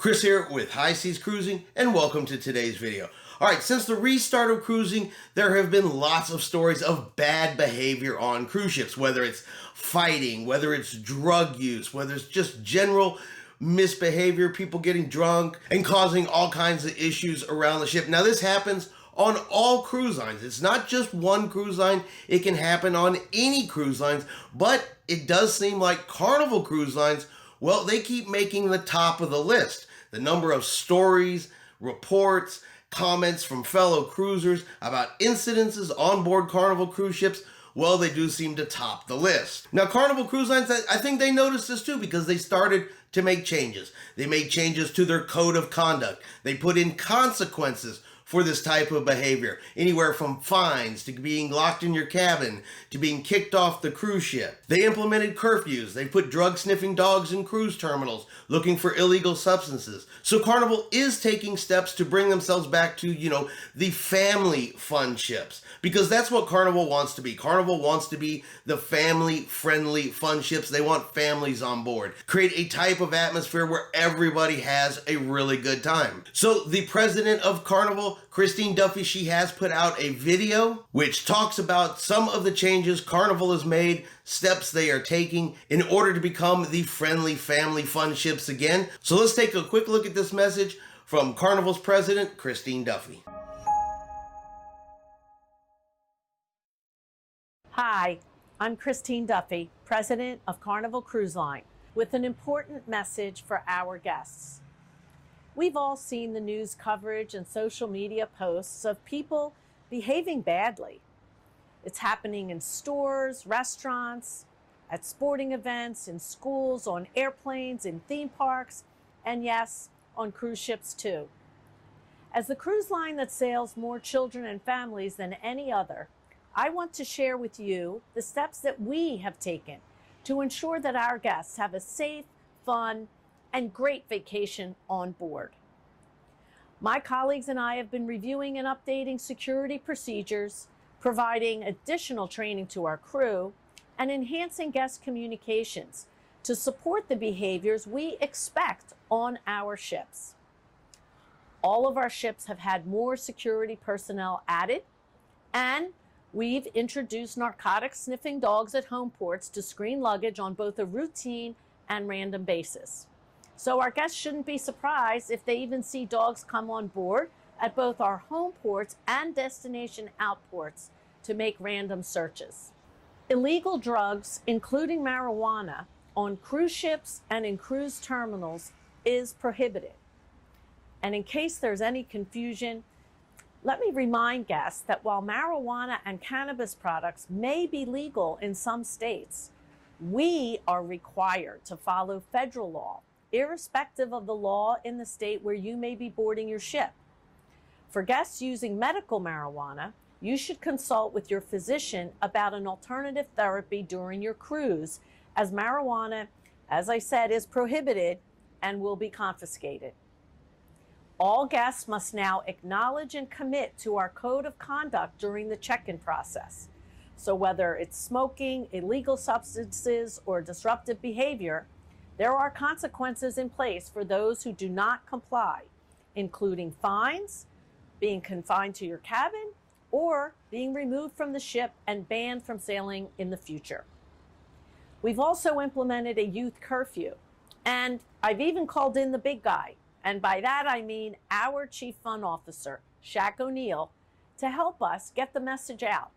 Chris here with High Seas Cruising, and welcome to today's video. Alright, since the restart of cruising, there have been lots of stories of bad behavior on cruise ships, whether it's fighting, whether it's drug use, whether it's just general misbehavior, people getting drunk and causing all kinds of issues around the ship. Now this happens on all cruise lines. It's not just one cruise line. It can happen on any cruise lines, but it does seem like Carnival Cruise Lines, well, they keep making the top of the list. The number of stories, reports, comments from fellow cruisers about incidences on board Carnival cruise ships, well, they do seem to top the list. Now, Carnival Cruise Lines, I think they noticed this too because they started to make changes. They made changes to their code of conduct. They put in consequences for this type of behavior, anywhere from fines to being locked in your cabin to being kicked off the cruise ship. They implemented curfews. They put drug-sniffing dogs in cruise terminals looking for illegal substances. So Carnival is taking steps to bring themselves back to, the family fun ships, because that's what Carnival wants to be. Carnival wants to be the family-friendly fun ships. They want families on board. Create a type of atmosphere where everybody has a really good time. So the president of Carnival, Christine Duffy, she has put out a video which talks about some of the changes Carnival has made, steps they are taking in order to become the friendly family fun ships again. So let's take a quick look at this message from Carnival's president, Christine Duffy. Hi, I'm Christine Duffy, president of Carnival Cruise Line, with an important message for our guests. We've all seen the news coverage and social media posts of people behaving badly. It's happening in stores, restaurants, at sporting events, in schools, on airplanes, in theme parks, and yes, on cruise ships too. As the cruise line that sails more children and families than any other, I want to share with you the steps that we have taken to ensure that our guests have a safe, fun, and great vacation on board. My colleagues and I have been reviewing and updating security procedures, providing additional training to our crew, and enhancing guest communications to support the behaviors we expect on our ships. All of our ships have had more security personnel added, and we've introduced narcotic sniffing dogs at home ports to screen luggage on both a routine and random basis. So our guests shouldn't be surprised if they even see dogs come on board at both our home ports and destination outports to make random searches. Illegal drugs, including marijuana, on cruise ships and in cruise terminals is prohibited. And in case there's any confusion, let me remind guests that while marijuana and cannabis products may be legal in some states, we are required to follow federal law, irrespective of the law in the state where you may be boarding your ship. For guests using medical marijuana, you should consult with your physician about an alternative therapy during your cruise, as marijuana, as I said, is prohibited and will be confiscated. All guests must now acknowledge and commit to our code of conduct during the check-in process. So whether it's smoking, illegal substances, or disruptive behavior, there are consequences in place for those who do not comply, including fines, being confined to your cabin, or being removed from the ship and banned from sailing in the future. We've also implemented a youth curfew, and I've even called in the big guy, and by that I mean our Chief Fun Officer, Shaq O'Neill, to help us get the message out.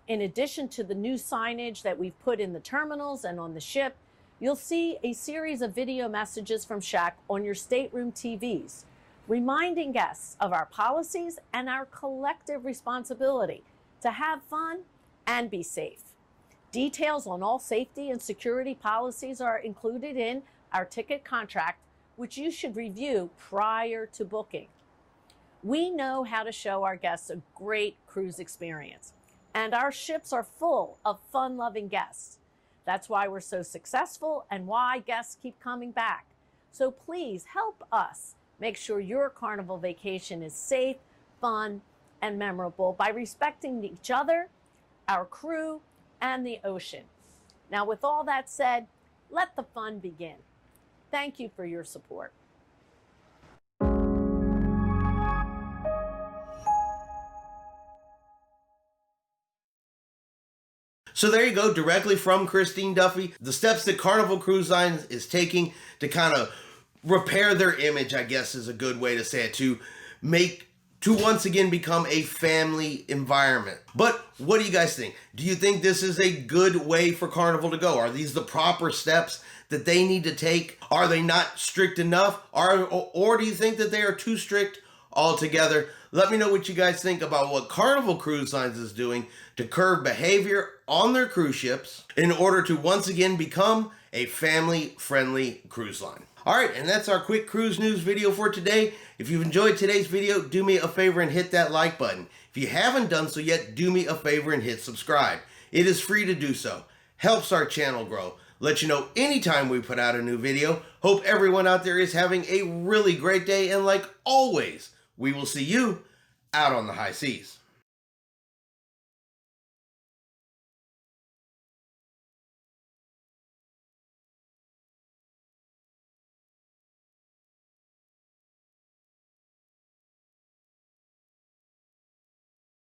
In addition to the new signage that we've put in the terminals and on the ship, you'll see a series of video messages from Shaq on your stateroom TVs, reminding guests of our policies and our collective responsibility to have fun and be safe. Details on all safety and security policies are included in our ticket contract, which you should review prior to booking. We know how to show our guests a great cruise experience, and our ships are full of fun-loving guests. That's why we're so successful and why guests keep coming back. So please help us make sure your Carnival vacation is safe, fun, and memorable by respecting each other, our crew, and the ocean. Now, with all that said, let the fun begin. Thank you for your support. So there you go, directly from Christine Duffy, the steps that Carnival Cruise Line is taking to kind of repair their image, I guess is a good way to say it, to once again become a family environment. But what do you guys think? Do you think this is a good way for Carnival to go? Are these the proper steps that they need to take? Are they not strict enough? Or do you think that they are too strict altogether? Let me know what you guys think about what Carnival Cruise Lines is doing to curb behavior on their cruise ships in order to once again become a family-friendly cruise line. Alright, and that's our quick cruise news video for today. If you've enjoyed today's video, do me a favor and hit that like button. If you haven't done so yet, do me a favor and hit subscribe. It is free to do so. Helps our channel grow. Let you know anytime we put out a new video. Hope everyone out there is having a really great day, and like always, we will see you out on the high seas.